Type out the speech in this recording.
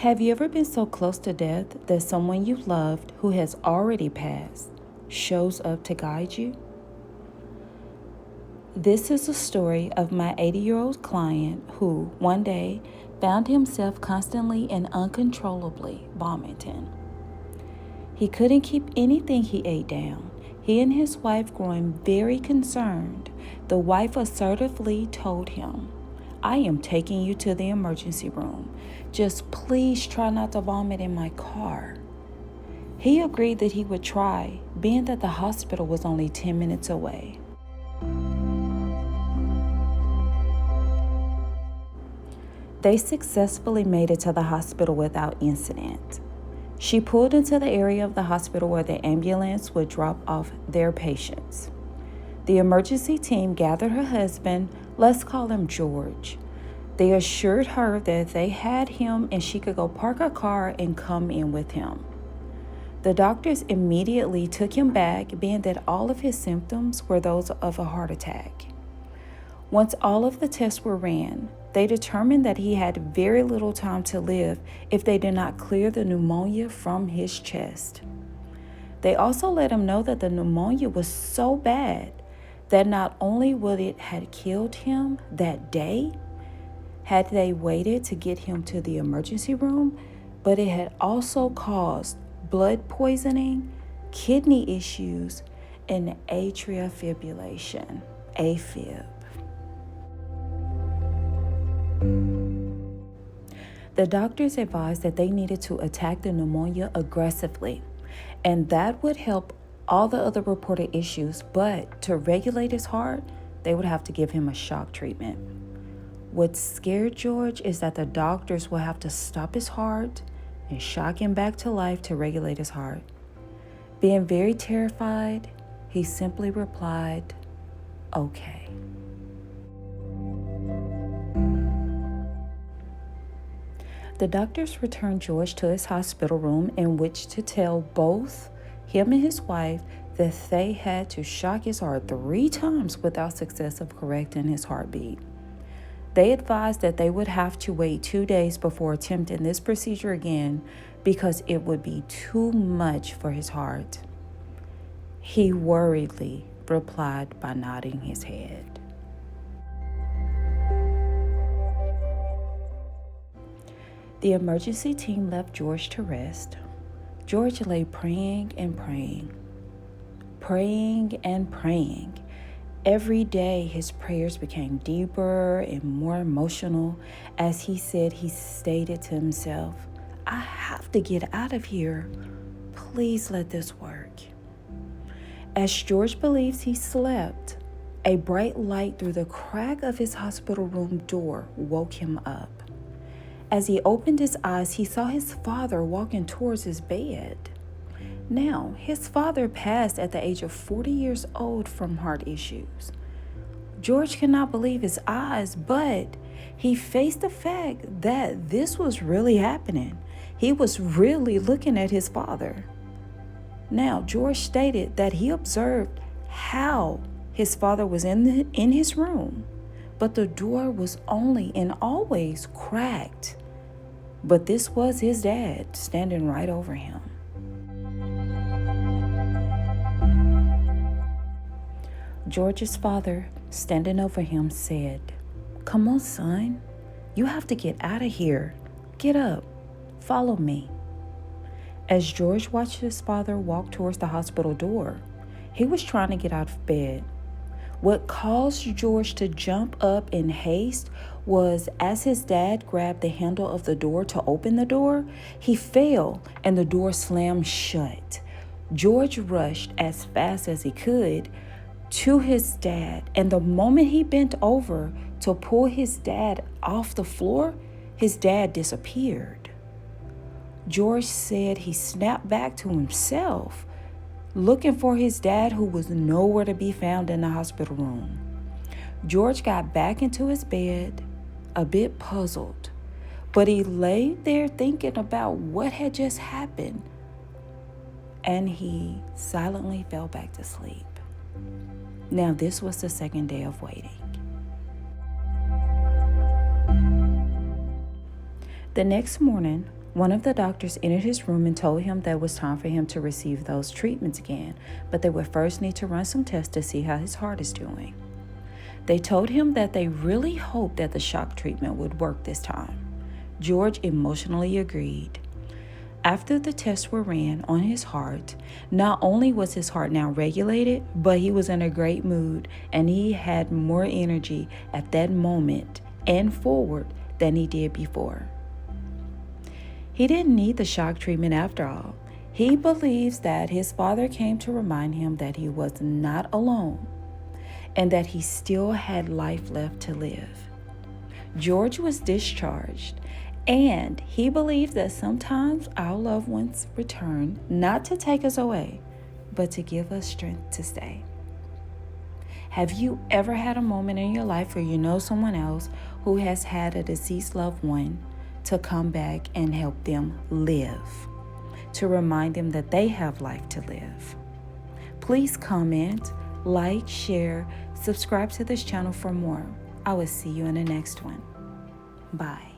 Have you ever been so close to death that someone you loved who has already passed shows up to guide you? This is a story of my 80-year-old client who, one day, found himself constantly and uncontrollably vomiting. He couldn't keep anything he ate down. He and his wife, growing very concerned, the wife assertively told him, "I am taking you to the emergency room. Just please try not to vomit in my car." He agreed that he would try, being that the hospital was only 10 minutes away. They successfully made it to the hospital without incident. She pulled into the area of the hospital where the ambulance would drop off their patients. The emergency team gathered her husband, let's call him George. They assured her that they had him and she could go park her car and come in with him. The doctors immediately took him back, being that all of his symptoms were those of a heart attack. Once all of the tests were ran, they determined that he had very little time to live if they did not clear the pneumonia from his chest. They also let him know that the pneumonia was so bad that not only would it have killed him that day, had they waited to get him to the emergency room, but it had also caused blood poisoning, kidney issues, and atrial fibrillation, AFib. The doctors advised that they needed to attack the pneumonia aggressively, and that would help all the other reported issues, but to regulate his heart, they would have to give him a shock treatment. What scared George is that the doctors will have to stop his heart and shock him back to life to regulate his heart. Being very terrified, he simply replied, "Okay." The doctors returned George to his hospital room in which to tell both him and his wife that they had to shock his heart 3 times without success of correcting his heartbeat. They advised that they would have to wait 2 days before attempting this procedure again because it would be too much for his heart. He worriedly replied by nodding his head. The emergency team left George to rest. George lay praying and praying. Every day his prayers became deeper and more emotional. As he stated to himself, "I have to get out of here. Please let this work." As George believes he slept, a bright light through the crack of his hospital room door woke him up. As he opened his eyes, he saw his father walking towards his bed. Now, his father passed at the age of 40 years old from heart issues. George could not believe his eyes, but he faced the fact that this was really happening. He was really looking at his father. Now, George stated that he observed how his father was in his room, but the door was only and always cracked. But this was his dad standing right over him. George's father, standing over him, said, "Come on, son. You have to get out of here. Get up. Follow me." As George watched his father walk towards the hospital door, he was trying to get out of bed. What caused George to jump up in haste was as his dad grabbed the handle of the door to open the door, he fell and the door slammed shut. George rushed as fast as he could to his dad, and the moment he bent over to pull his dad off the floor, his dad disappeared. George said he snapped back to himself, looking for his dad, who was nowhere to be found in the hospital room. George got back into his bed, a bit puzzled, but he lay there thinking about what had just happened, and he silently fell back to sleep. Now, this was the second day of waiting. The next morning, One of the doctors entered his room and told him that it was time for him to receive those treatments again, but they would first need to run some tests to see how his heart is doing. They told him that they really hoped that the shock treatment would work this time. George emotionally agreed. After the tests were ran on his heart, not only was his heart now regulated, but he was in a great mood and he had more energy at that moment and forward than he did before. He didn't need the shock treatment after all. He believes that his father came to remind him that he was not alone and that he still had life left to live. George was discharged, and he believes that sometimes our loved ones return not to take us away, but to give us strength to stay. Have you ever had a moment in your life where you know someone else who has had a deceased loved one to come back and help them live, to remind them that they have life to live? Please comment, like, share, subscribe to this channel for more. I will see you in the next one. Bye.